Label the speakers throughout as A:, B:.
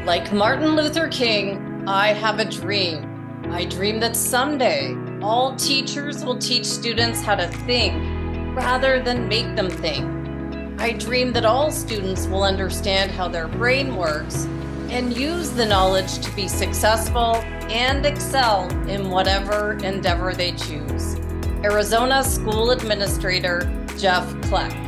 A: Like Martin Luther King, I have a dream. I dream that someday all teachers will teach students how to think rather than make them think. I dream that all students will understand how their brain works and use the knowledge to be successful and excel in whatever endeavor they choose. Arizona School Administrator Jeff Kleck.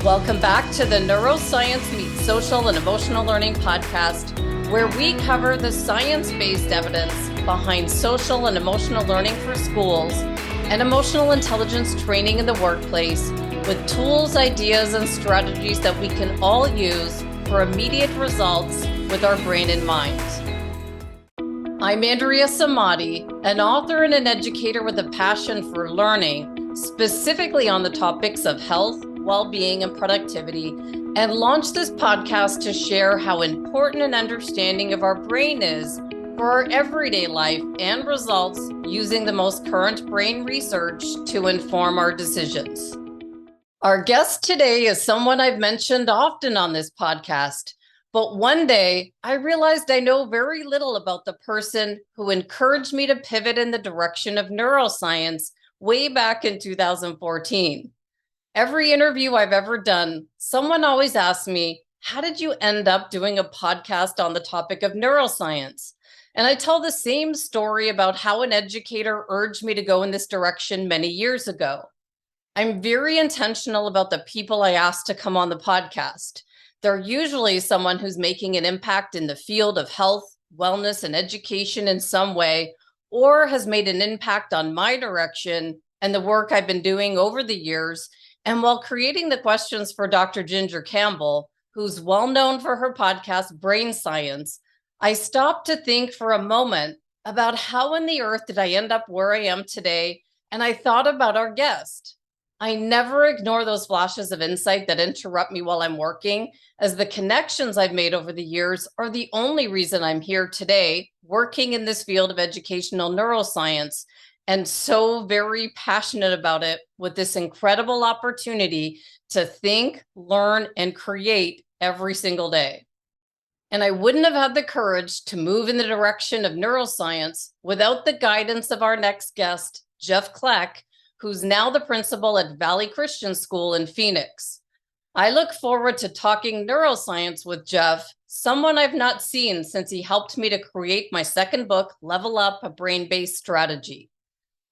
A: Welcome back to the Neuroscience Meets Social and Emotional Learning podcast, where we cover the science-based evidence behind social and emotional learning for schools and emotional intelligence training in the workplace with tools, ideas, and strategies that we can all use for immediate results with our brain in mind. I'm Andrea Samadi, an author and an educator with a passion for learning, specifically on the topics of health, well-being, and productivity, and launched this podcast to share how important an understanding of our brain is for our everyday life and results using the most current brain research to inform our decisions. Our guest today is someone I've mentioned often on this podcast, but one day I realized I know very little about the person who encouraged me to pivot in the direction of neuroscience way back in 2014. Every interview I've ever done, someone always asks me, how did you end up doing a podcast on the topic of neuroscience? And I tell the same story about how an educator urged me to go in this direction many years ago. I'm very intentional about the people I ask to come on the podcast. They're usually someone who's making an impact in the field of health, wellness, and education in some way, or has made an impact on my direction and the work I've been doing over the years. And while creating the questions for Dr. Ginger Campbell, who's well known for her podcast, Brain Science, I stopped to think for a moment about how in the earth did I end up where I am today, and I thought about our guest. I never ignore those flashes of insight that interrupt me while I'm working, as the connections I've made over the years are the only reason I'm here today, working in this field of educational neuroscience, and so very passionate about it with this incredible opportunity to think, learn, and create every single day. And I wouldn't have had the courage to move in the direction of neuroscience without the guidance of our next guest, Jeff Kleck, who's now the principal at Valley Christian School in Phoenix. I look forward to talking neuroscience with Jeff, someone I've not seen since he helped me to create my second book, Level Up, a Brain-Based Strategy.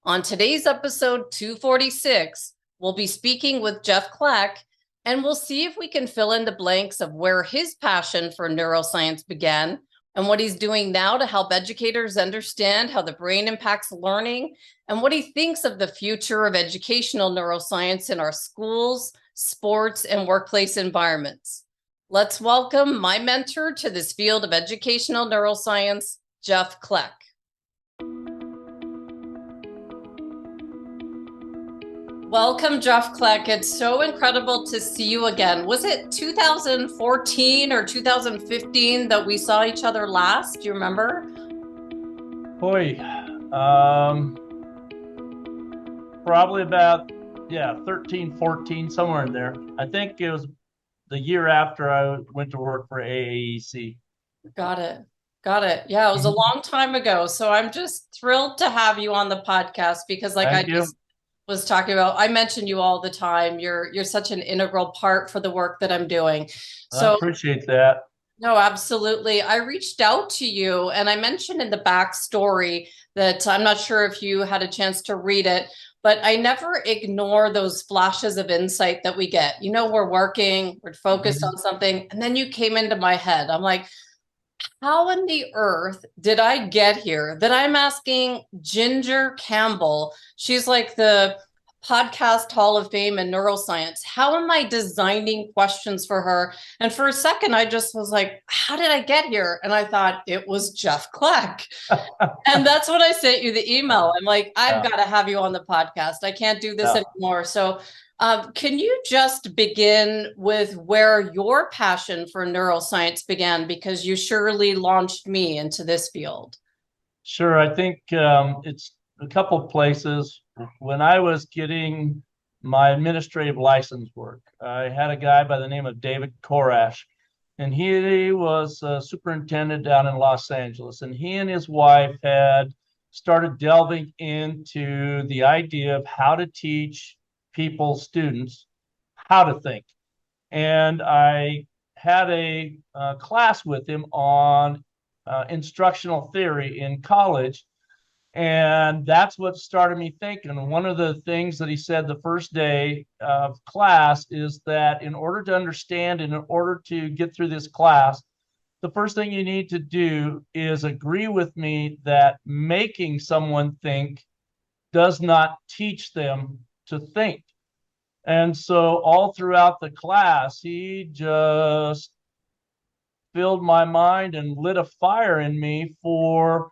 A: On today's episode 246, we'll be speaking with Jeff Kleck, and we'll see if we can fill in the blanks of where his passion for neuroscience began and what he's doing now to help educators understand how the brain impacts learning and what he thinks of the future of educational neuroscience in our schools, sports, and workplace environments. Let's welcome my mentor to this field of educational neuroscience, Jeff Kleck. Welcome, Jeff Kleck. It's so incredible to see you again. Was it 2014 or 2015 that we saw each other last? Do you remember?
B: Boy, probably about, 13, 14, somewhere in there. I think it was the year after I went to work for AAEC.
A: Got it. Yeah, it was a long time ago. So I'm just thrilled to have you on the podcast because
B: Thank you.
A: Was talking about, I mention you all the time. You're such an integral part for the work that I'm doing.
B: I appreciate that.
A: No, absolutely. I reached out to you and I mentioned in the backstory that I'm not sure if you had a chance to read it, but I never ignore those flashes of insight that we get. You know, we're working, we're focused on something, and then you came into my head. I'm like, how in the earth did I get here? That I'm asking Ginger Campbell. She's like the podcast Hall of Fame in neuroscience. How am I designing questions for her? And for a second, I just was like, how did I get here? And I thought it was Jeff Kleck. And that's when I sent you the email. I'm like, I've got to have you on the podcast. I can't do this anymore. So can you just begin with where your passion for neuroscience began? Because you surely launched me into this field.
B: Sure. I think it's a couple places. When I was getting my administrative license work. I had a guy by the name of David Korash, and he was a superintendent down in Los Angeles, and he and his wife had started delving into the idea of how to teach people, students, how to think. And I had a class with him on instructional theory in college. And that's what started me thinking. One of the things that he said the first day of class is that in order to understand and in order to get through this class, the first thing you need to do is agree with me that making someone think does not teach them to think. And so all throughout the class, he just filled my mind and lit a fire in me for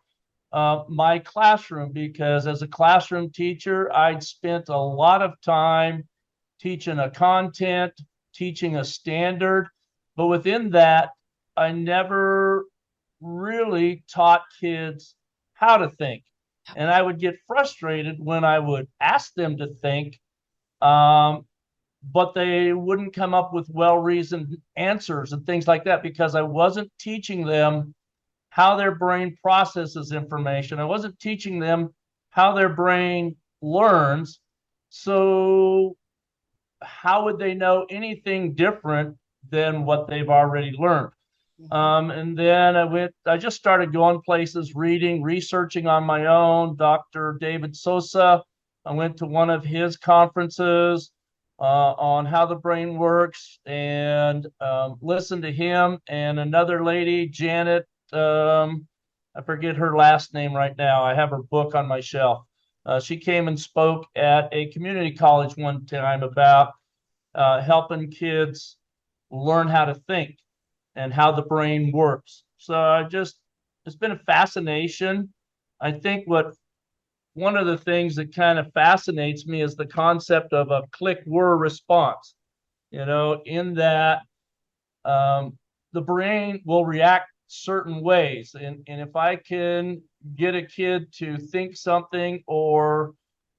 B: my classroom, because as a classroom teacher, I'd spent a lot of time teaching a content, teaching a standard, but within that, I never really taught kids how to think. And I would get frustrated when I would ask them to think, but they wouldn't come up with well-reasoned answers and things like that, because I wasn't teaching them how their brain processes information. I wasn't teaching them how their brain learns. So how would they know anything different than what they've already learned? And then I just started going places, reading, researching on my own. Dr. David Sosa, I went to one of his conferences on how the brain works, and listened to him and another lady, Janet, I forget her last name right now. I have her book on my shelf. She came and spoke at a community college one time about helping kids learn how to think and how the brain works. So it's been a fascination. I think one of the things that kind of fascinates me is the concept of a click-whir response, in that the brain will react certain ways. And if I can get a kid to think something or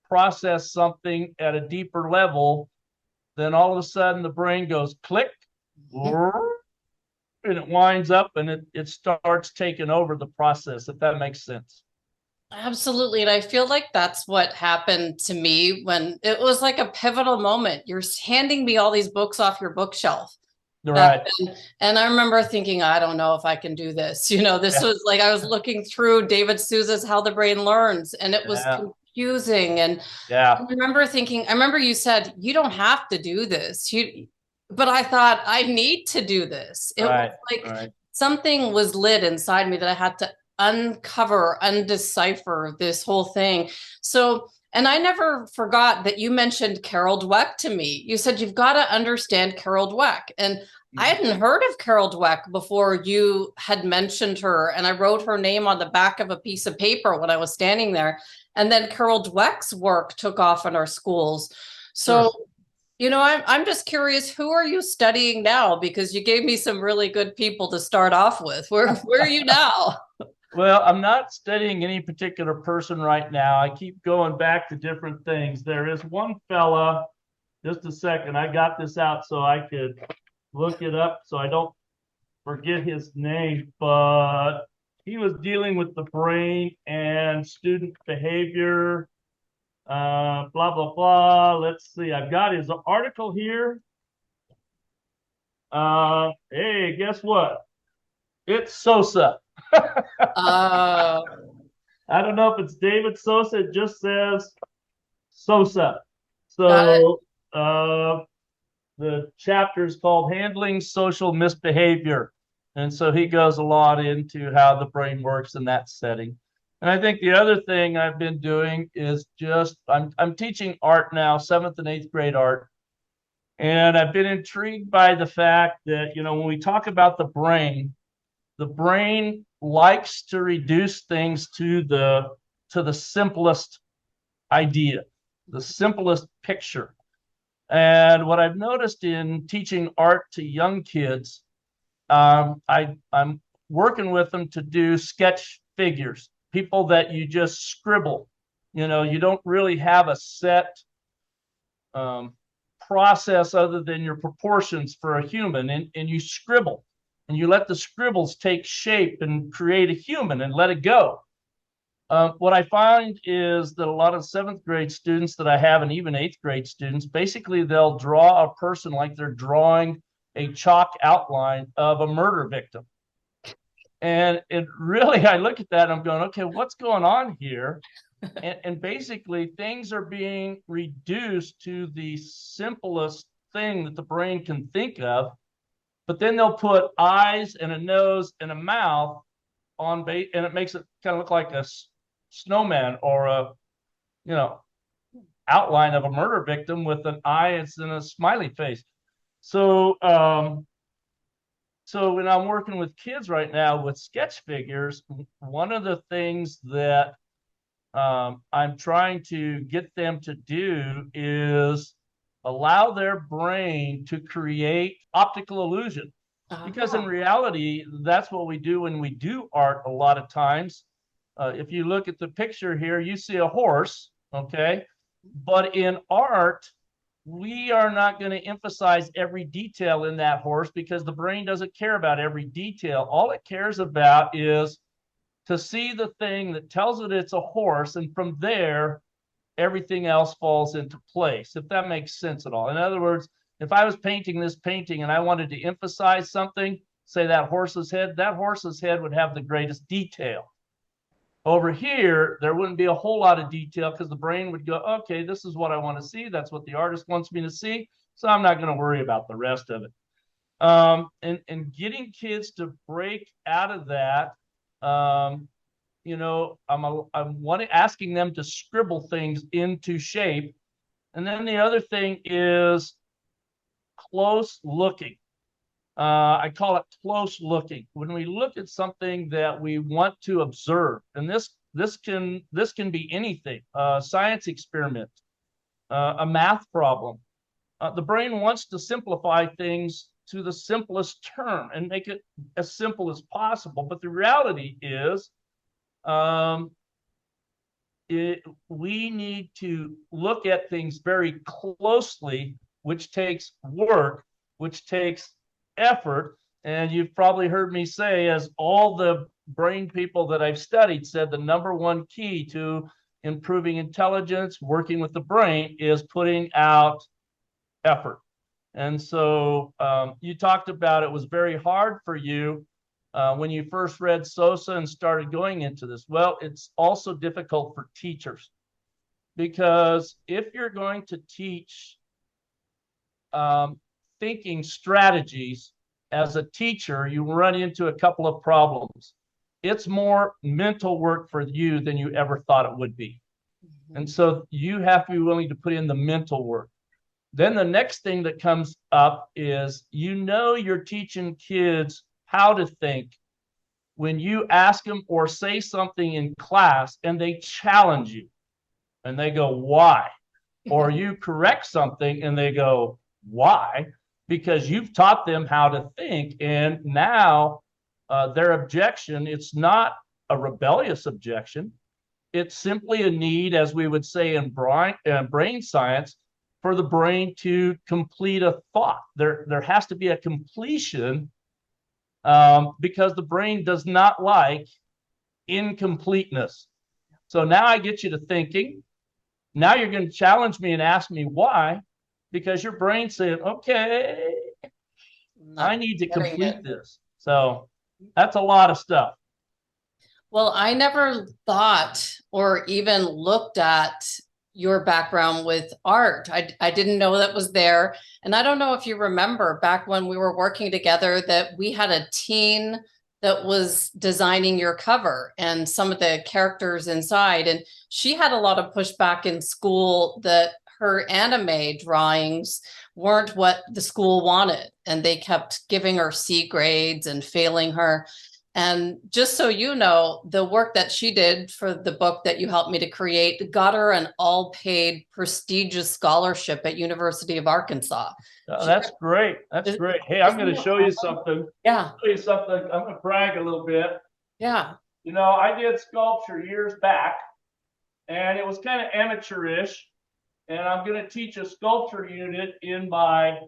B: process something at a deeper level, then all of a sudden the brain goes click, and it winds up and it starts taking over the process, if that makes sense.
A: Absolutely. And I feel like that's what happened to me when it was like a pivotal moment. You're handing me all these books off your bookshelf.
B: Right.
A: And I remember thinking, I don't know if I can do this. This was like, I was looking through David Souza's How the Brain Learns, and it was confusing. And I remember you said, you don't have to do this. But I thought, I need to do this. It was like something was lit inside me that I had to uncover, undecipher this whole thing. So, and I never forgot that you mentioned Carol Dweck to me. You said, you've got to understand Carol Dweck. And I hadn't heard of Carol Dweck before you had mentioned her. And I wrote her name on the back of a piece of paper when I was standing there. And then Carol Dweck's work took off in our schools. So, I'm just curious, who are you studying now? Because you gave me some really good people to start off with. Where are you now?
B: Well, I'm not studying any particular person right now. I keep going back to different things. There is one fella, just a second, I got this out so I could look it up so I don't forget his name, but he was dealing with the brain and student behavior, blah, blah, blah. Let's see, I've got his article here. Hey, guess what? It's Sosa. I don't know if it's David Sosa. It just says Sosa. So the chapter is called Handling Social Misbehavior. And so he goes a lot into how the brain works in that setting. And I think the other thing I've been doing is I'm teaching art now, 7th and 8th grade art. And I've been intrigued by the fact that, when we talk about the brain likes to reduce things to the simplest idea, the simplest picture. And what I've noticed in teaching art to young kids, I'm working with them to do sketch figures, people that you just scribble. You don't really have a set process other than your proportions for a human, and you scribble, and you let the scribbles take shape and create a human and let it go. What I find is that a lot of 7th grade students that I have, and even 8th grade students, basically they'll draw a person like they're drawing a chalk outline of a murder victim. And it really, I look at that and I'm going, okay, what's going on here? And basically things are being reduced to the simplest thing that the brain can think of, but then they'll put eyes and a nose and a mouth on base, and it makes it kind of look like a snowman or a, outline of a murder victim with an eye and a smiley face. So so when I'm working with kids right now with sketch figures, one of the things that I'm trying to get them to do is allow their brain to create optical illusion. Because in reality, that's what we do when we do art a lot of times. If you look at the picture here, you see a horse, okay? But in art, we are not going to emphasize every detail in that horse because the brain doesn't care about every detail. All it cares about is to see the thing that tells it it's a horse, and from there, everything else falls into place, if that makes sense at all. In other words, if I was painting this painting and I wanted to emphasize something, say that horse's head would have the greatest detail. Over here, there wouldn't be a whole lot of detail because the brain would go, okay, this is what I want to see. That's what the artist wants me to see. So I'm not going to worry about the rest of it. And getting kids to break out of that, I'm asking them to scribble things into shape. And then the other thing is close looking. I call it close looking. When we look at something that we want to observe, and this can be anything, a science experiment, a math problem. The brain wants to simplify things to the simplest term and make it as simple as possible. But the reality is, we need to look at things very closely, which takes work, which takes effort. And you've probably heard me say, as all the brain people that I've studied said, the number one key to improving intelligence, working with the brain, is putting out effort. And so you talked about it was very hard for you when you first read Sosa and started going into this. Well, it's also difficult for teachers, because if you're going to teach thinking strategies as a teacher, you run into a couple of problems. It's more mental work for you than you ever thought it would be. Mm-hmm. And so you have to be willing to put in the mental work. Then the next thing that comes up is, you're teaching kids how to think when you ask them or say something in class and they challenge you and they go, why? Or you correct something and they go, why? Because you've taught them how to think. And now their objection, it's not a rebellious objection. It's simply a need, as we would say in brain science, for the brain to complete a thought. There has to be a completion, because the brain does not like incompleteness. So now I get you to thinking. Now you're going to challenge me and ask me why, because your brain said, okay, I need to complete this. So that's a lot of stuff.
A: Well, I never thought or even looked at your background with art. I didn't know that was there. And I don't know if you remember back when we were working together that we had a teen that was designing your cover and some of the characters inside. And she had a lot of pushback in school that her anime drawings weren't what the school wanted. And they kept giving her C grades and failing her. And just so you know, the work that she did for the book that you helped me to create got her an all-paid prestigious scholarship at University of Arkansas.
B: That's great. That's great. Hey, I'm going to show you something.
A: Yeah.
B: Show you something. I'm going to brag a little bit.
A: Yeah.
B: I did sculpture years back, and it was kind of amateurish. and I'm going to teach a sculpture unit in my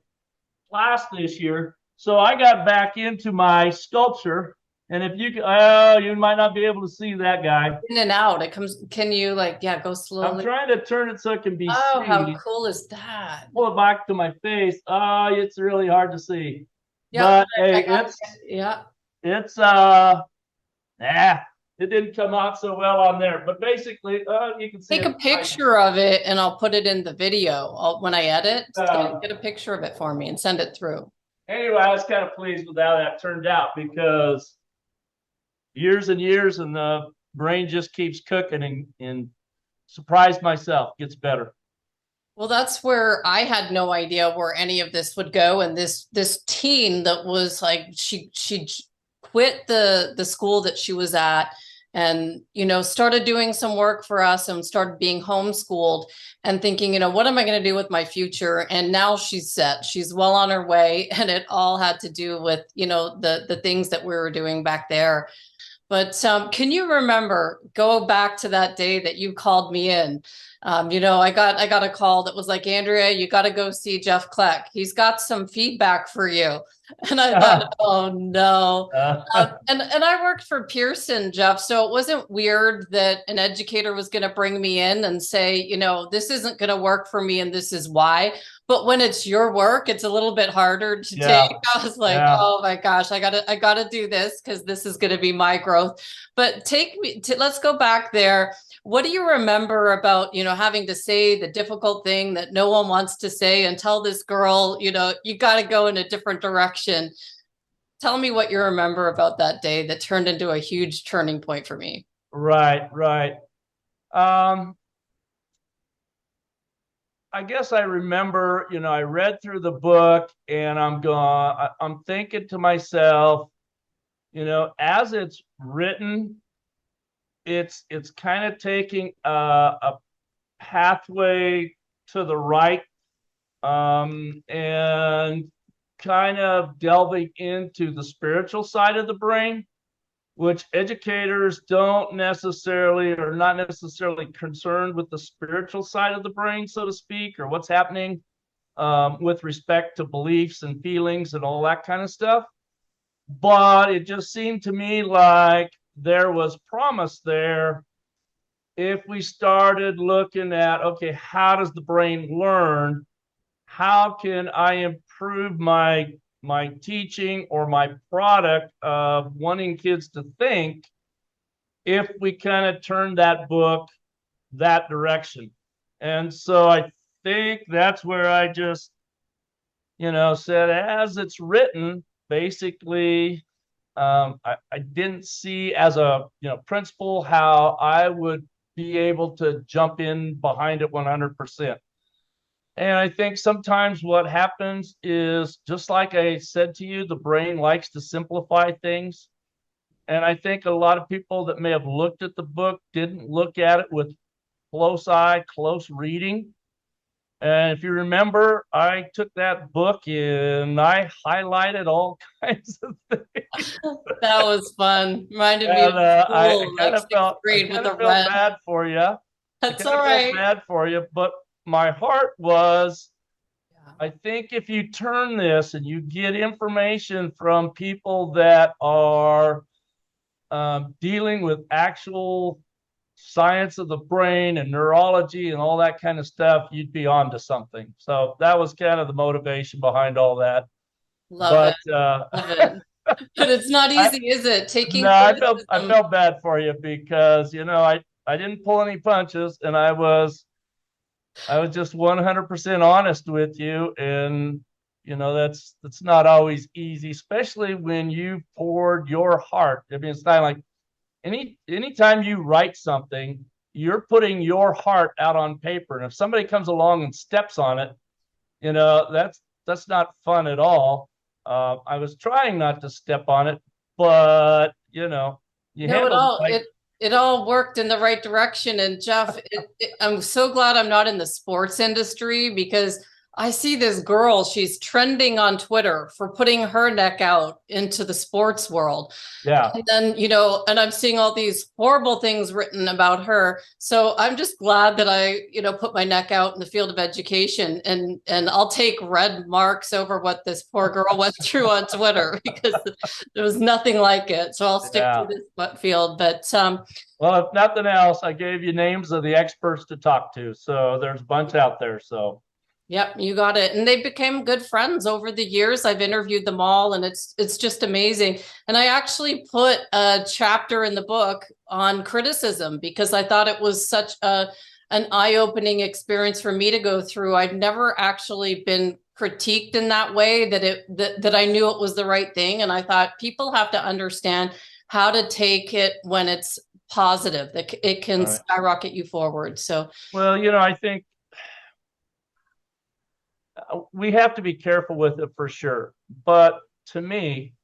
B: class this year. So I got back into my sculpture. And if you, you might not be able to see that guy.
A: In and out. It comes. Can you like, yeah, go
B: I'm
A: slowly?
B: trying to turn it so it can be
A: Oh, how
B: seen.
A: cool is that?
B: Pull it back to my face. Oh, it's really hard to see.
A: Yeah,
B: But hey,
A: I got yeah.
B: it's it didn't come out so well on there. But basically, you can see
A: Take
B: it.
A: a picture of it and I'll put it in the video. When I edit, get a picture of it for me and send it through.
B: Anyway, I was kind of pleased with how that turned out because years and years, and the brain just keeps cooking and surprised myself, gets better.
A: Well, that's where I had no idea where any of this would go. And this teen that was like, she quit the school that she was at and, started doing some work for us and started being homeschooled and thinking, what am I going to do with my future? And now she's set, she's well on her way. And it all had to do with, the things that we were doing back there. But can you remember, go back to that day that you called me in? I got a call that was like, Andrea, you got to go see Jeff Kleck. He's got some feedback for you. And I thought, oh no. And I worked for Pearson, Jeff. So it wasn't weird that an educator was going to bring me in and say, this isn't going to work for me and this is why. But when it's your work, it's a little bit harder to take. I was like, oh my gosh, I gotta do this because this is going to be my growth. But let's go back there. What do you remember about, having to say the difficult thing that no one wants to say and tell this girl, you got to go in a different direction? Tell me what you remember about that day that turned into a huge turning point for me.
B: Right. I guess I remember, I read through the book and I'm thinking to myself, as it's written, it's kind of taking a pathway to the right, and kind of delving into the spiritual side of the brain, which educators don't necessarily, or not necessarily concerned with the spiritual side of the brain, so to speak, or what's happening with respect to beliefs and feelings and all that kind of stuff. But it just seemed to me like there was promise there if we started looking at, okay, how does the brain learn? How can I improve my teaching or my product of wanting kids to think if we kind of turn that book that direction? And so I think that's where I just, said, as it's written, basically, I didn't see as a principal how I would be able to jump in behind it 100%. And I think sometimes what happens is, just like I said to you, the brain likes to simplify things. And I think a lot of people that may have looked at the book didn't look at it with close eye, close reading. And if you remember, I took that book and I highlighted all kinds of things.
A: That was fun. Reminded me of school,
B: I kind of felt
A: red.
B: bad for you.
A: That's all right.
B: Bad for you, but my heart was, I think if you turn this and you get information from people that are dealing with actual science of the brain and neurology and all that kind of stuff, you'd be on to something. So that was kind of the motivation behind all that.
A: Love it. But it's not easy, is it?
B: I felt bad for you because, I didn't pull any punches, and I was just 100% honest with you. And, that's not always easy, especially when you poured your heart. I mean, it's not like anytime you write something, you're putting your heart out on paper. And if somebody comes along and steps on it, that's not fun at all. I was trying not to step on it, but
A: it all worked in the right direction. And Jeff, I'm so glad I'm not in the sports industry, because I see this girl, she's trending on Twitter for putting her neck out into the sports world.
B: Yeah.
A: And then, and I'm seeing all these horrible things written about her. So I'm just glad that I, put my neck out in the field of education, and I'll take red marks over what this poor girl went through on Twitter because there was nothing like it. So I'll stick to this field. But
B: well, if nothing else, I gave you names of the experts to talk to. So there's a bunch out there. So
A: yep, you got it. And they became good friends over the years. I've interviewed them all, and it's just amazing. And I actually put a chapter in the book on criticism because I thought it was such an eye-opening experience for me to go through. I've never actually been critiqued in that way that I knew it was the right thing. And I thought people have to understand how to take it when it's positive, that it can skyrocket you forward. So,
B: well, I think we have to be careful with it for sure. But to me,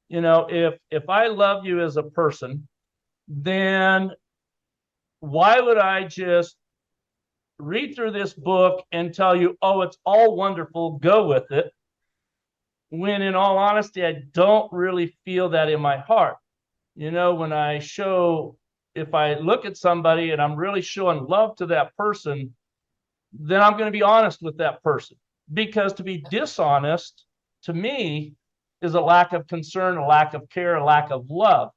B: if I love you as a person, then why would I just read through this book and tell you, oh, it's all wonderful, go with it, when in all honesty, I don't really feel that in my heart. When if I look at somebody and I'm really showing love to that person, then I'm going to be honest with that person. Because to be dishonest, to me, is a lack of concern, a lack of care, a lack of love.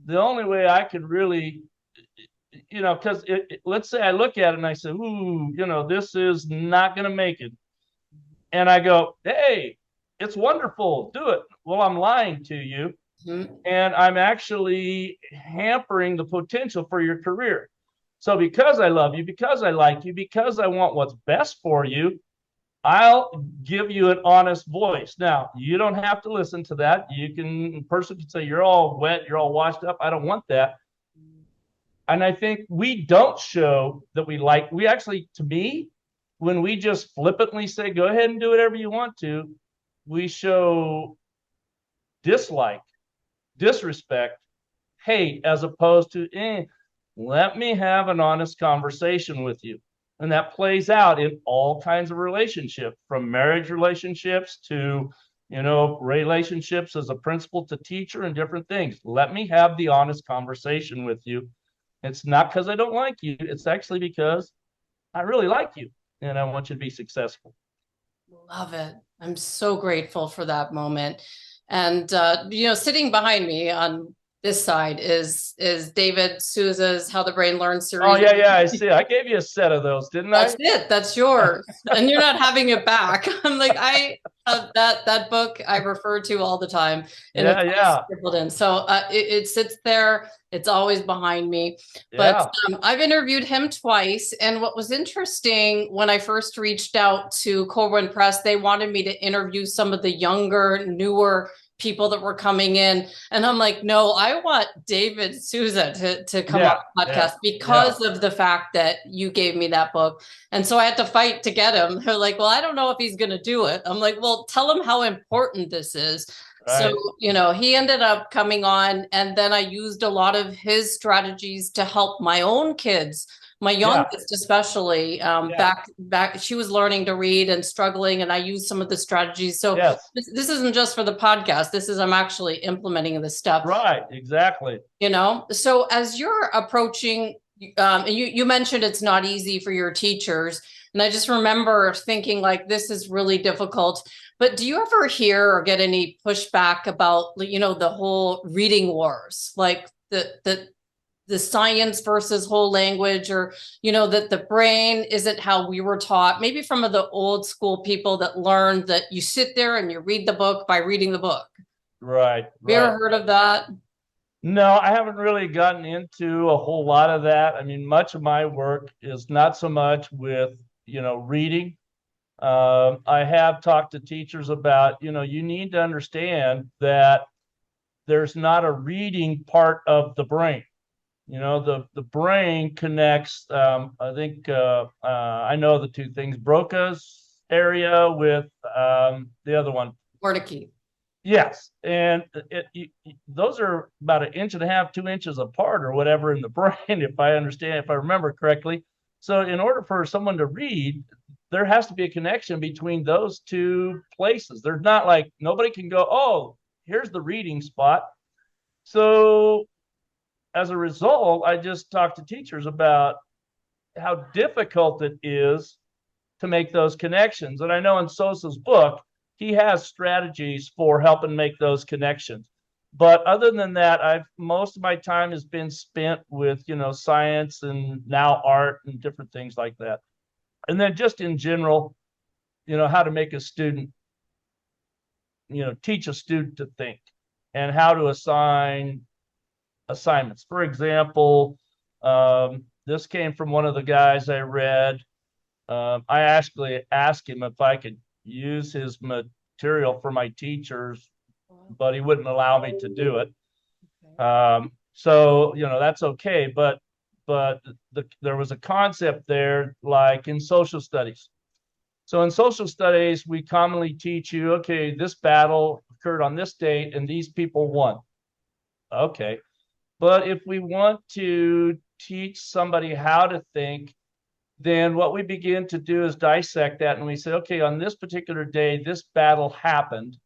B: The only way I can really, because let's say I look at it and I say, ooh, this is not going to make it. And I go, hey, it's wonderful, do it. Well, I'm lying to you. Mm-hmm. And I'm actually hampering the potential for your career. So because I love you, because I like you, because I want what's best for you, I'll give you an honest voice. Now, you don't have to listen to that. A person can say, you're all wet, you're all washed up. I don't want that. And I think we don't show that we actually, to me, when we just flippantly say, go ahead and do whatever you want to, we show dislike, disrespect, hate, as opposed to, let me have an honest conversation with you. And that plays out in all kinds of relationships, from marriage relationships to, relationships as a principal to teacher and different things. Let me have the honest conversation with you. It's not because I don't like you. It's actually because I really like you and I want you to be successful.
A: Love it. I'm so grateful for that moment. And, sitting behind me on this side is David Souza's How the Brain Learns series.
B: Oh, yeah, I see. I gave you a set of those, didn't I?
A: That's it. That's yours. And you're not having it back. I'm like, that book I refer to all the time. And it's scribbled in. So it sits there. It's always behind me. But I've interviewed him twice. And what was interesting, when I first reached out to Corwin Press, they wanted me to interview some of the younger, newer people that were coming in. And I'm like, no, I want David Souza to come on the podcast because of the fact that you gave me that book. And so I had to fight to get him. They're like, well, I don't know if he's going to do it. I'm like, well, tell him how important this is. Right. So, he ended up coming on, and then I used a lot of his strategies to help my own kids. My youngest, especially, back, she was learning to read and struggling, and I used some of the strategies. So this isn't just for the podcast. I'm actually implementing this stuff.
B: Right, exactly.
A: So as you're approaching, you mentioned it's not easy for your teachers. And I just remember thinking, like, this is really difficult. But do you ever hear or get any pushback about, the whole reading wars, like the science versus whole language, or, that the brain isn't how we were taught, maybe from the old school people that learned that you sit there and you read the book by reading the book?
B: Right.
A: Have you ever heard of that?
B: No, I haven't really gotten into a whole lot of that. I mean, much of my work is not so much with, reading. I have talked to teachers about, you need to understand that there's not a reading part of the brain. The brain connects, I think, I know the two things, Broca's area with the other one.
A: Wernicke.
B: Yes. And those are about 1.5 inches, 2 inches apart or whatever in the brain, if I remember correctly. So in order for someone to read, there has to be a connection between those two places. There's not like nobody can go, oh, here's the reading spot. So as a result, I just talked to teachers about how difficult it is to make those connections. And I know in Sosa's book, he has strategies for helping make those connections. But other than that, most of my time has been spent with, science and now art and different things like that. And then just in general, how to make a student, teach a student to think and how to assign assignments. For example, this came from one of the guys I read. I actually asked him if I could use his material for my teachers, but he wouldn't allow me to do it. So that's okay. But there was a concept there, like in social studies. So in social studies, we commonly teach you, okay, this battle occurred on this date and these people won. Okay. But if we want to teach somebody how to think, then what we begin to do is dissect that, and we say, okay, on this particular day, this battle happened,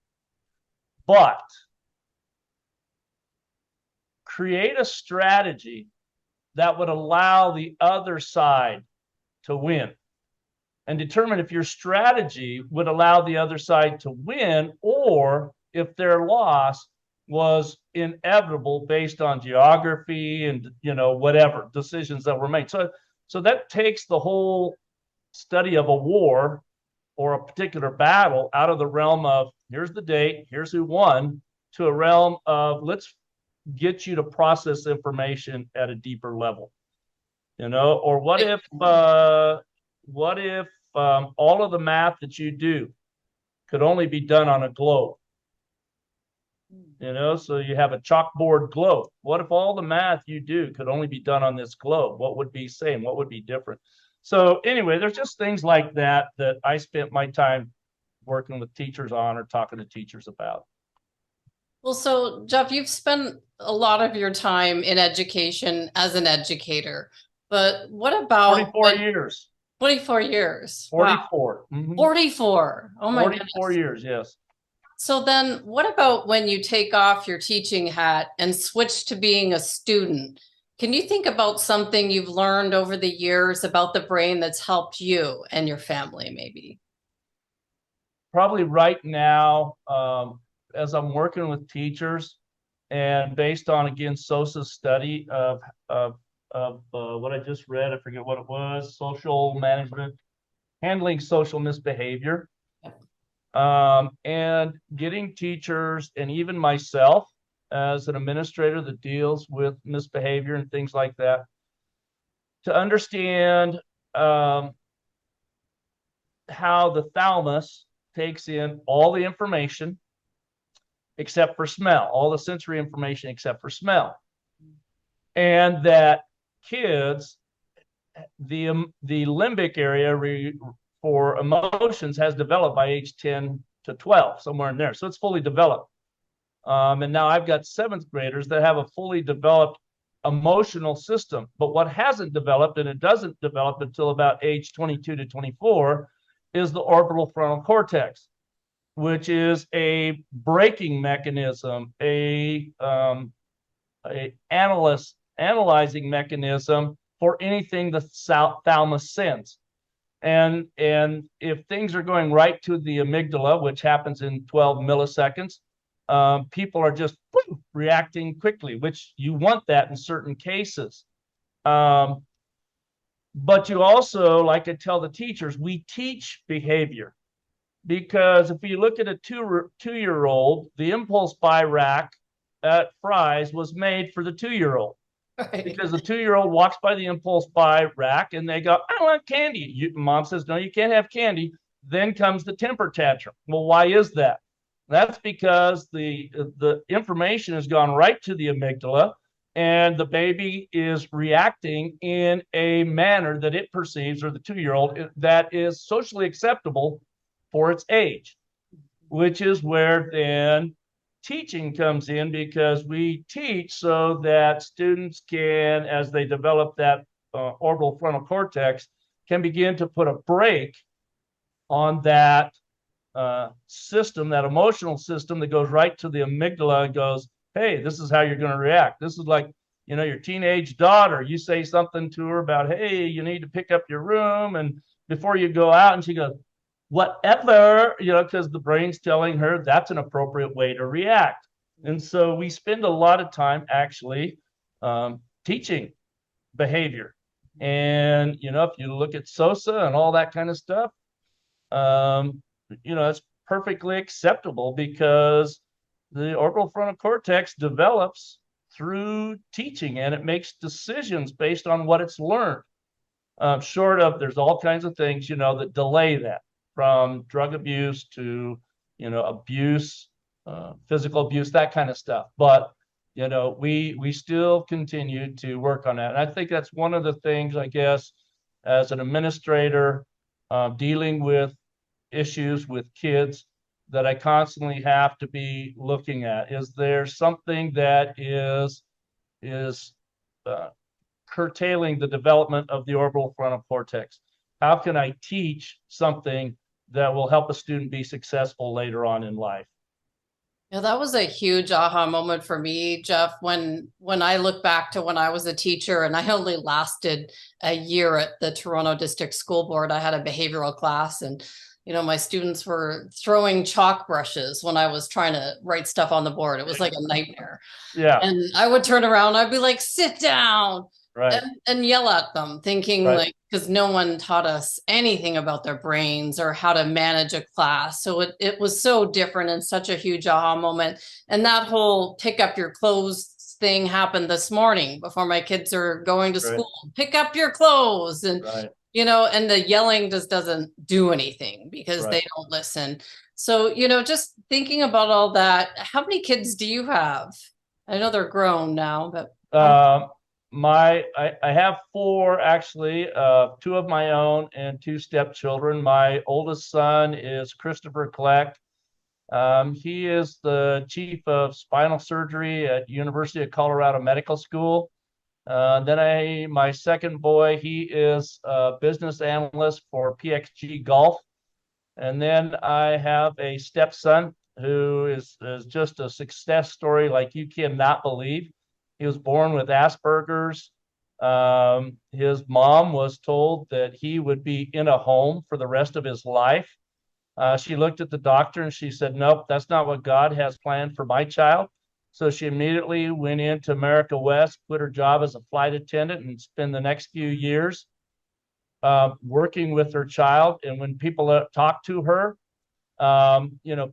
B: but create a strategy that would allow the other side to win, and determine if your strategy would allow the other side to win or if their loss was inevitable based on geography and whatever decisions that were made. So that takes the whole study of a war or a particular battle out of the realm of here's the date, here's who won, to a realm of let's get you to process information at a deeper level. Or what if all of the math that you do could only be done on a globe? So you have a chalkboard globe. What if all the math you do could only be done on this globe? What would be same? What would be different? So anyway, there's just things like that I spent my time working with teachers on or talking to teachers about.
A: Well, so Jeff, you've spent a lot of your time in education as an educator, but what about
B: 44 years?
A: 24 years.
B: 44.
A: Wow. Mm-hmm. 44. Oh my
B: 44
A: goodness.
B: years, yes.
A: So then what about when you take off your teaching hat and switch to being a student? Can you think about something you've learned over the years about the brain that's helped you and your family, maybe?
B: Probably right now, as I'm working with teachers and based on, again, Sosa's study of what I just read, I forget what it was, social management, handling social misbehavior. And getting teachers and even myself as an administrator that deals with misbehavior and things like that to understand how the thalamus takes in all the information except for smell, all the sensory information except for smell, and that kids, the limbic area for emotions has developed by age 10 to 12, somewhere in there. So it's fully developed. And now I've got seventh graders that have a fully developed emotional system. But what hasn't developed, and it doesn't develop until about age 22 to 24, is the orbital frontal cortex, which is a braking mechanism, a analyzing mechanism for anything the thalamus sends. And if things are going right to the amygdala, which happens in 12 milliseconds, people are just reacting quickly, which you want that in certain cases. But you also, like I tell the teachers, we teach behavior. Because if you look at a two-year-old, the impulse buy rack at Fry's was made for the 2-year-old. Right. Because the 2-year-old walks by the impulse buy rack and they go, I want candy. Mom says, no, you can't have candy. Then comes the temper tantrum. Well, why is that? That's because the information has gone right to the amygdala and the baby is reacting in a manner that it perceives, or the 2-year-old, that is socially acceptable for its age, which is where then teaching comes in, because we teach so that students can, as they develop that orbital frontal cortex, can begin to put a brake on that system, that emotional system that goes right to the amygdala and goes, hey, this is how you're going to react. This is like, your teenage daughter. You say something to her about, hey, you need to pick up your room and before you go out, and she goes, whatever, because the brain's telling her that's an appropriate way to react. And so we spend a lot of time actually teaching behavior. And, if you look at SOSA and all that kind of stuff, it's perfectly acceptable because the orbital frontal cortex develops through teaching and it makes decisions based on what it's learned. Short of, there's all kinds of things, that delay that, from drug abuse to, abuse, physical abuse, that kind of stuff. But, we still continue to work on that. And I think that's one of the things, I guess, as an administrator, dealing with issues with kids, that I constantly have to be looking at. Is there something that is curtailing the development of the orbital frontal cortex? How can I teach something that will help a student be successful later on in life?
A: Yeah, that was a huge aha moment for me, Jeff, when I look back to when I was a teacher, and I only lasted a year at the Toronto District School Board. I had a behavioral class, and my students were throwing chalk brushes when I was trying to write stuff on the board. It was like a nightmare.
B: Yeah.
A: And I would turn around, I'd be like, sit down.
B: Right.
A: And yell at them, thinking like, because no one taught us anything about their brains or how to manage a class. So it was so different and such a huge aha moment. And that whole pick up your clothes thing happened this morning before my kids are going to school. Pick up your clothes. And, and the yelling just doesn't do anything because they don't listen. So, just thinking about all that, how many kids do you have? I know they're grown now, but
B: I have 4 actually, 2 of my own and 2 stepchildren. My oldest son is Christopher Kleck. He is the chief of spinal surgery at University of Colorado Medical School. Then my second boy, he is a business analyst for PXG Golf. And then I have a stepson who is just a success story like you cannot believe. He was born with Asperger's. His mom was told that he would be in a home for the rest of his life. She looked at the doctor and she said, nope, that's not what God has planned for my child. So she immediately went into America West, quit her job as a flight attendant, and spent the next few years working with her child. And when people talk to her,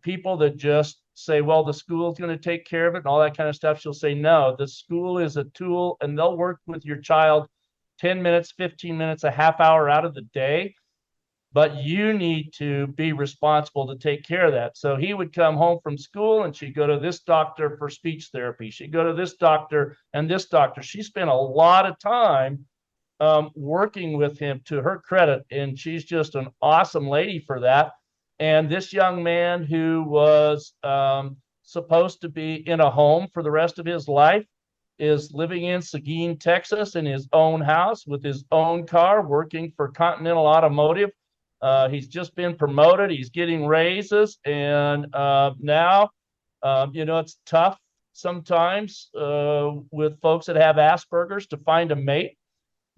B: people that just say, well, the school's going to take care of it and all that kind of stuff, she'll say, no, the school is a tool and they'll work with your child 10 minutes, 15 minutes, a half hour out of the day. But you need to be responsible to take care of that. So he would come home from school and she'd go to this doctor for speech therapy. She'd go to this doctor and this doctor. She spent a lot of time working with him, to her credit. And she's just an awesome lady for that. And this young man who was supposed to be in a home for the rest of his life is living in Seguin, Texas, in his own house with his own car, working for Continental Automotive. He's just been promoted. He's getting raises. And now, it's tough sometimes with folks that have Asperger's to find a mate.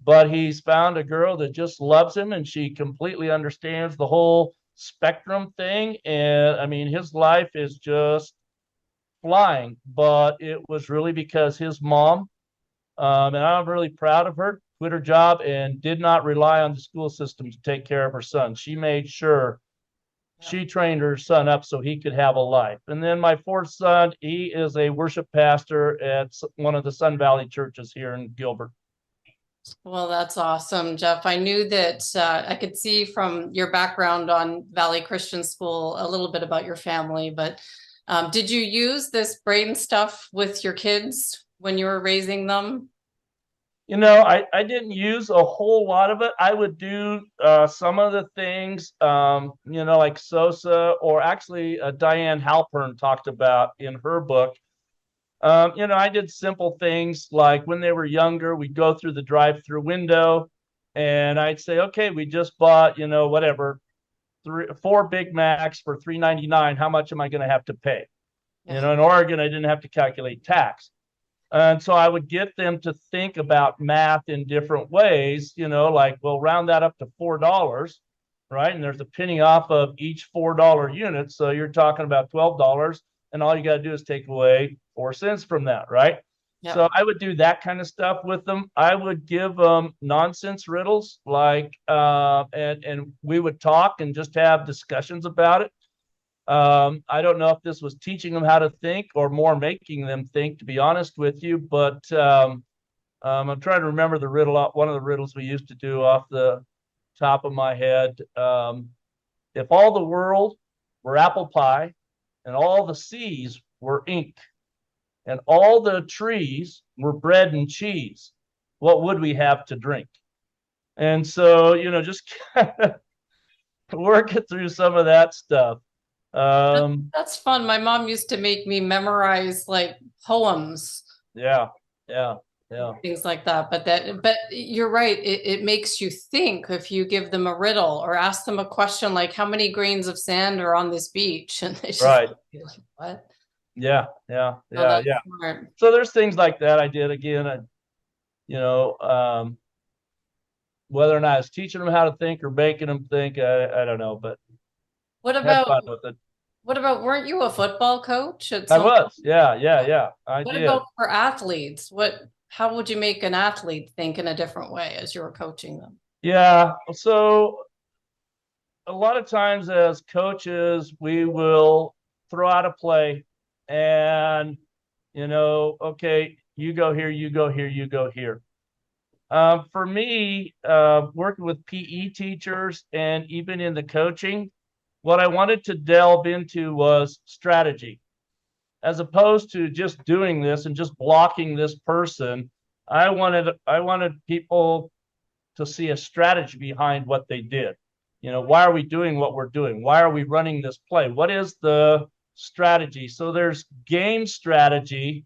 B: But he's found a girl that just loves him, and she completely understands the whole spectrum thing. And I mean, his life is just flying, but it was really because his mom, and I'm really proud of her, quit her job and did not rely on the school system to take care of her son. She made sure she trained her son up so he could have a life. And then my 4th son, he is a worship pastor at one of the Sun Valley churches here in Gilbert.
A: Well, that's awesome, Jeff. I knew that I could see from your background on Valley Christian School a little bit about your family, but did you use this brain stuff with your kids when you were raising them?
B: I didn't use a whole lot of it. I would do some of the things, like SOSA, or actually Diane Halpern talked about in her book. I did simple things like when they were younger, we'd go through the drive-through window and I'd say, okay, we just bought, whatever, four Big Macs for $3.99. How much am I going to have to pay?
A: Yeah.
B: You know, in Oregon, I didn't have to calculate tax. And so I would get them to think about math in different ways, you know, like, well, round that up to $4, right? And there's a penny off of each $4 unit. So you're talking about $12. And all you got to do is take away 4 cents from that, right?
A: Yeah.
B: So I would do that kind of stuff with them. I would give them nonsense riddles, like, and we would talk and just have discussions about it. I don't know if this was teaching them how to think or more making them think, to be honest with you, but I'm trying to remember the riddle. One of the riddles we used to do off the top of my head. If all the world were apple pie and all the seas were ink and all the trees were bread and cheese, what would we have to drink? And so, you know, just kind of working through some of that stuff.
A: That's fun. My mom used to make me memorize like poems.
B: Yeah.
A: Things like that. But you're right. It makes you think if you give them a riddle or ask them a question like, how many grains of sand are on this beach? And they just
B: right.
A: be like, what?
B: Yeah.
A: Smart.
B: So there's things like that I did again. You know, whether or not it's teaching them how to think or making them think, I don't know, but
A: What
B: had
A: about
B: fun with it.
A: What about, weren't you a football coach at
B: I
A: some
B: was, yeah. I
A: What
B: did.
A: about for athletes? How would you make an athlete think in a different way as you were coaching them?
B: Yeah. So a lot of times as coaches, we will throw out a play and, you know, okay, you go here, you go here, you go here. For me, working with PE teachers and even in the coaching, what I wanted to delve into was strategy. As opposed to just doing this and just blocking this person, I wanted people to see a strategy behind what they did. You know, why are we doing what we're doing? Why are we running this play? What is the strategy? So there's game strategy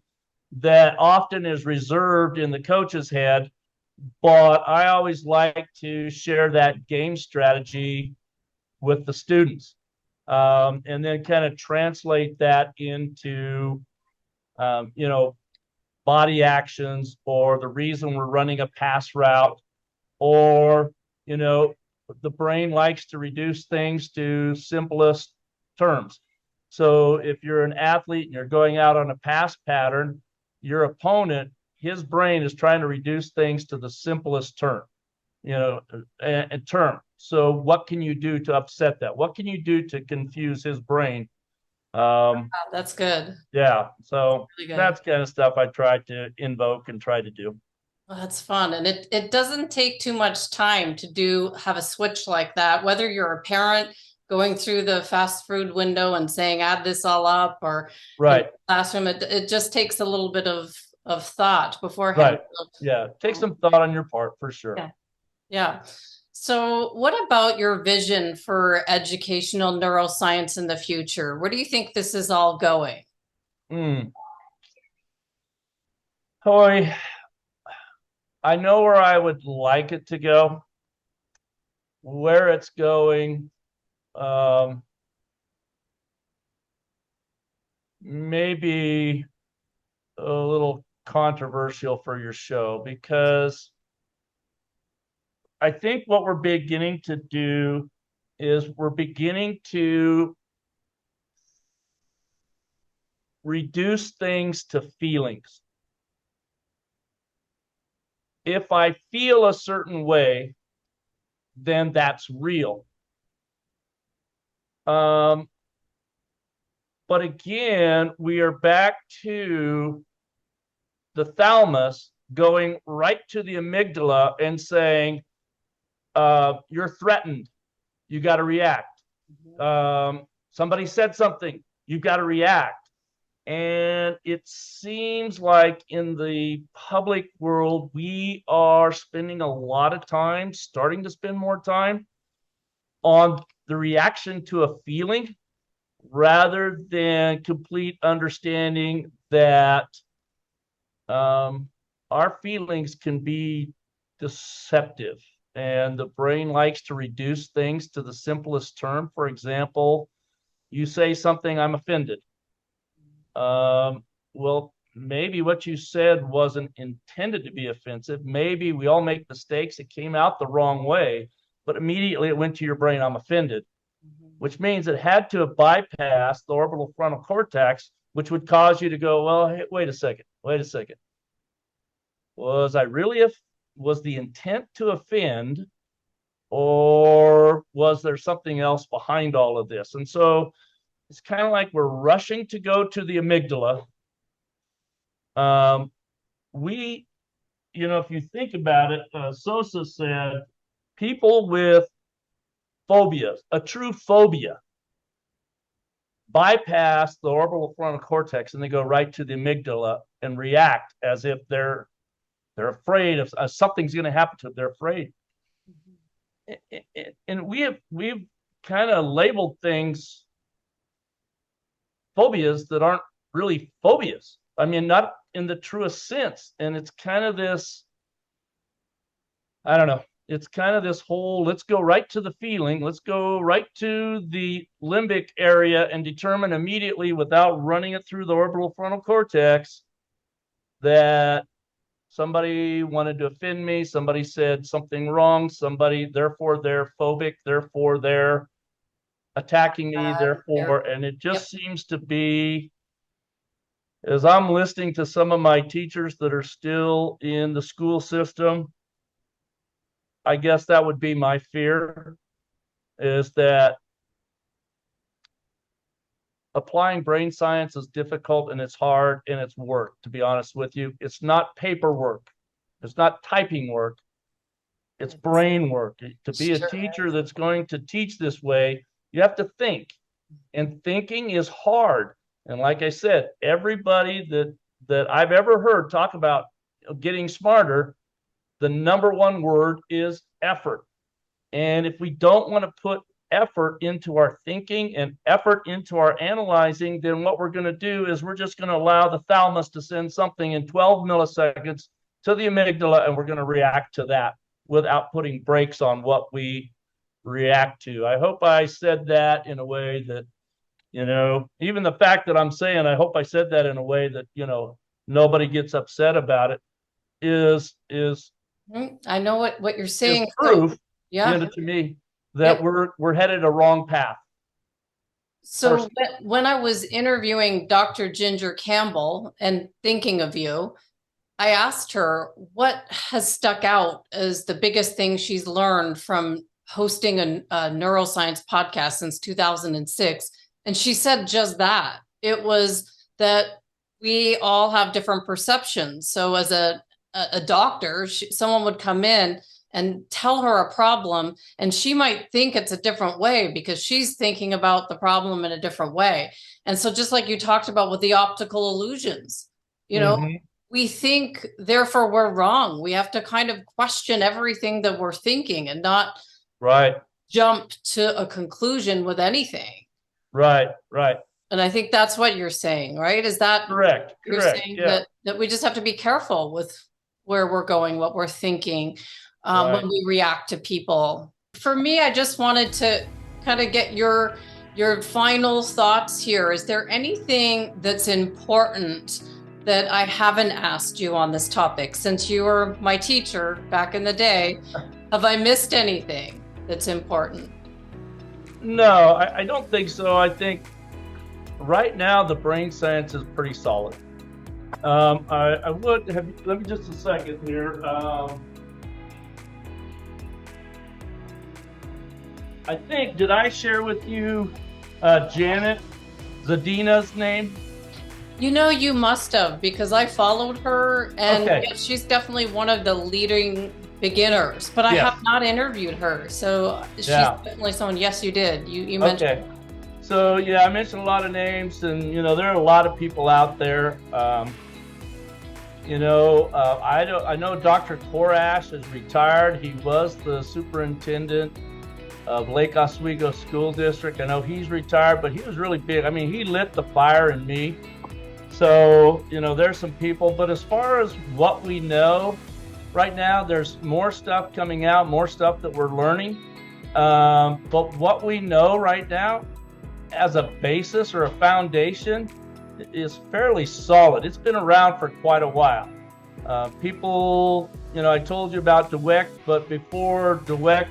B: that often is reserved in the coach's head, but I always like to share that game strategy with the students, and then kind of translate that into, you know, body actions or the reason we're running a pass route, or, you know, the brain likes to reduce things to simplest terms. So if you're an athlete and you're going out on a pass pattern, your opponent, his brain is trying to reduce things to the simplest term, you know, a term. So what can you do to upset that? What can you do to confuse his brain?
A: That's good.
B: Yeah. So
A: Really good.
B: that's kind of stuff I try to invoke and try to do.
A: Well, that's fun. And it doesn't take too much time to have a switch like that, whether you're a parent going through the fast food window and saying, add this all up, or
B: right.
A: Classroom, it just takes a little bit of thought beforehand.
B: Right. Yeah. Take some thought on your part for sure.
A: Yeah. So what about your vision for educational neuroscience in the future? Where do you think this is all going?
B: Boy, I know where I would like it to go. Where it's going, maybe a little controversial for your show, because I think what we're beginning to do is we're beginning to reduce things to feelings. If I feel a certain way, then that's real. But again, we are back to the thalamus going right to the amygdala and saying, you're threatened, you got to react. Somebody said something, you got to react. And it seems like in the public world, we are spending a lot of time, starting to spend more time on the reaction to a feeling rather than complete understanding that our feelings can be deceptive and the brain likes to reduce things to the simplest term. For example, you say something, I'm offended. Well, maybe what you said wasn't intended to be offensive. Maybe we all make mistakes. It came out the wrong way, but immediately it went to your brain, I'm offended, which means it had to have bypassed the orbital frontal cortex, which would cause you to go, well, hey, wait a second. Was the intent to offend, or was there something else behind all of this? And so it's kind of like we're rushing to go to the amygdala. If you think about it, Sosa said people with phobias, a true phobia, bypass the orbital frontal cortex and they go right to the amygdala and react as if they're afraid of something's going to happen to them. They're afraid. And we've kind of labeled things phobias that aren't really phobias. I mean, not in the truest sense. And it's kind of this, I don't know, it's kind of this whole, let's go right to the feeling, let's go right to the limbic area and determine immediately without running it through the orbital frontal cortex that somebody wanted to offend me, somebody said something wrong, therefore they're phobic, therefore they're attacking me, and it just seems to be, as I'm listening to some of my teachers that are still in the school system, I guess that would be my fear, is that applying brain science is difficult and it's hard and it's work, to be honest with you. It's not paperwork. It's not typing work. It's brain work. To be a teacher that's going to teach this way, you have to think. And thinking is hard. And like I said, everybody that I've ever heard talk about getting smarter, the number one word is effort. And if we don't want to put effort into our thinking and effort into our analyzing, then what we're going to do is we're just going to allow the thalamus to send something in 12 milliseconds to the amygdala, and we're going to react to that without putting brakes on what we react to. I hope I said that in a way that, even the fact that I'm saying, I hope I said that in a way that, nobody gets upset about it is
A: I know what you're saying.
B: Proof, to me, that we're headed a wrong path.
A: So when I was interviewing Dr. Ginger Campbell and thinking of you, I asked her what has stuck out as the biggest thing she's learned from hosting a neuroscience podcast since 2006. And she said just that. It was that we all have different perceptions. So as a doctor, someone would come in and tell her a problem, and she might think it's a different way because she's thinking about the problem in a different way. And so just like you talked about with the optical illusions, we think, therefore we're wrong. We have to kind of question everything that we're thinking and not jump to a conclusion with anything. Right. And I think that's what you're saying, right? Is that
B: correct?
A: You're saying that we just have to be careful with where we're going, what we're thinking, when we react to people. For me, I just wanted to kind of get your final thoughts here. Is there anything that's important that I haven't asked you on this topic? Since you were my teacher back in the day, have I missed anything that's important?
B: No, I don't think so. I think right now the brain science is pretty solid. I would have, let me just a second here. I think, did I share with you Janet Zadina's name?
A: You must have, because I followed her, and she's definitely one of the leading beginners, but I have not interviewed her. So she's definitely someone. Yes, you did. You mentioned.
B: Okay. So I mentioned a lot of names, and there are a lot of people out there. I know Dr. Korash is retired. He was the superintendent of Lake Oswego School District. I know he's retired, but he was really big. I mean, he lit the fire in me. So, there's some people, but as far as what we know, right now there's more stuff coming out, more stuff that we're learning. But what we know right now as a basis or a foundation is fairly solid. It's been around for quite a while. People, I told you about Dweck, but before Dweck,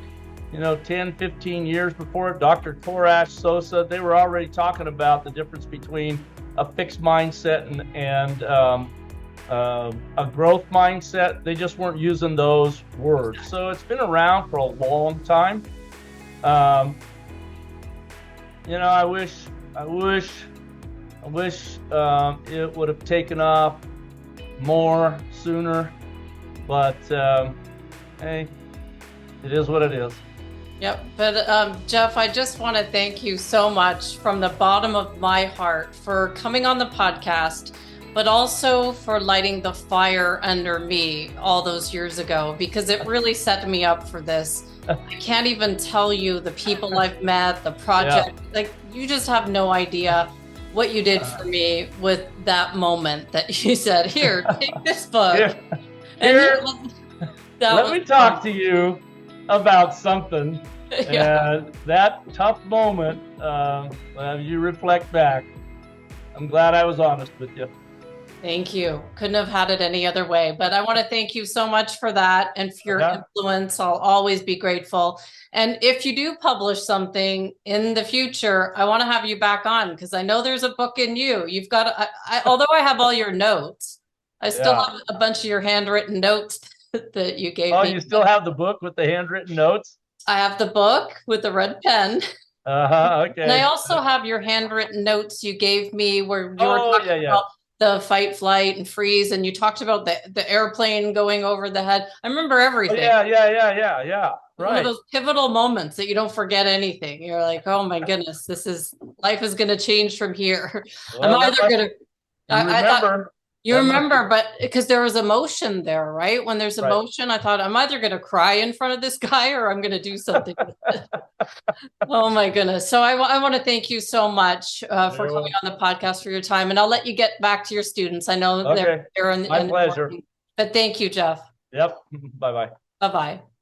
B: 10, 15 years before it, Dr. Korash, Sosa, they were already talking about the difference between a fixed mindset and a growth mindset. They just weren't using those words. So it's been around for a long time. I wish it would have taken off more sooner, but hey, it is what it is.
A: Yep. But Jeff, I just want to thank you so much from the bottom of my heart for coming on the podcast, but also for lighting the fire under me all those years ago, because it really set me up for this. I can't even tell you the people I've met, the project, like you just have no idea what you did for me with that moment that you said, here, take this book.
B: Let me talk to you about something. And that tough moment, you reflect back. I'm glad I was honest with you.
A: Thank you. Couldn't have had it any other way. But I want to thank you so much for that and for your influence. I'll always be grateful. And if you do publish something in the future, I want to have you back on, because I know there's a book in you. You've got, although I have all your notes, I still have a bunch of your handwritten notes that you gave me.
B: Oh, you still have the book with the handwritten notes?
A: I have the book with the red pen.
B: Okay.
A: And I also have your handwritten notes you gave me where you were talking about the fight, flight, and freeze, and you talked about the airplane going over the head. I remember everything.
B: Oh, yeah. Right.
A: One of those pivotal moments that you don't forget anything. You're like, oh my goodness, life is going to change from here.
B: Well,
A: I'm either going to.
B: I thought
A: you remember, but because there was emotion there, right? When there's emotion, I thought I'm either going to cry in front of this guy or I'm going to do something with it. Oh my goodness. So I want to thank you so much for coming on the podcast, for your time. And I'll let you get back to your students. I know they're in
B: my pleasure.
A: But thank you, Jeff.
B: Yep. Bye-bye.
A: Bye-bye.